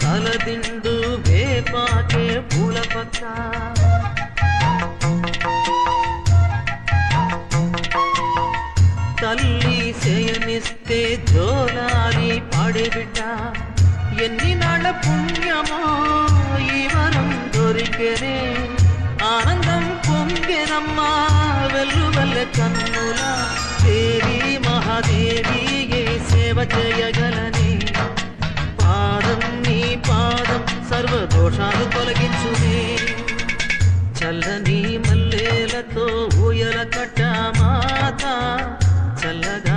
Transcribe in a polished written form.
తలదిండు వేపాకే పూల పక్క తల్లి చేయనిస్తే జోలాలి పాడే బిడ్డ ఎన్ని నాళ్ళ పుణ్యమో ఈ వరం దొరికెనే ఆనందం పొంగెనమ్మా వెల్లువెల్ల కన్నుల దేవి మహాదేవి ఏ సేవ చేయగలని పాదం నీ పాదం సర్వదోషాలు తొలగించునే చల్లని మల్లెలతో ఊయల కట్ట మాత చల్లగా